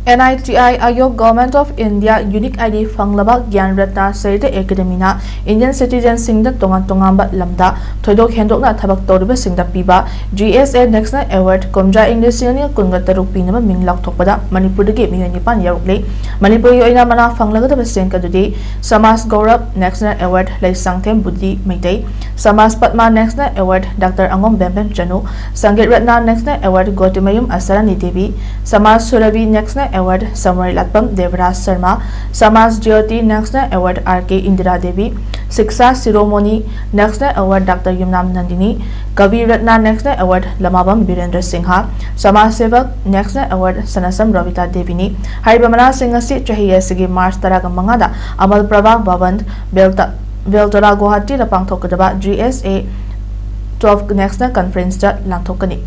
NITI Ayog Government of India Unique ID Fanglaba Gyan Ratna Sarita Academy na Indian citizens singda tongan tongamba lamda thoidok hendokna thabak toriba singda piba GSA National Award Komja English Senior Kunga Taruk pinaba ming laothokpada Manipur dagi mioi nipan yaorakle Manipuri oina mana fanglagada sengka dudi Samas Gaurav National Award Lai Sangthem Buddhi Maitai Samas Padma National Award Dr. Angom Bembem Chanu Sangeet Ratna National Award Gotimayum Asarani Devi Samas Suravi National Award Samurai Latpam Devraj Sharma Samas Jyoti National Award RK Indira Devi Shiksha Shiromani National Award Dr. Yumnam Nandini Kavi Ratna National Award Lamabam Birendra Singha Samas Sevak National Award Sanasam Ravita Devini Haribamana Singasi Chahiya Sigi March Taraga Mangada Amal Prabha Bhavand Beltora Guwahati Lapangthokadaba GSA 12 National Conference Lanthokani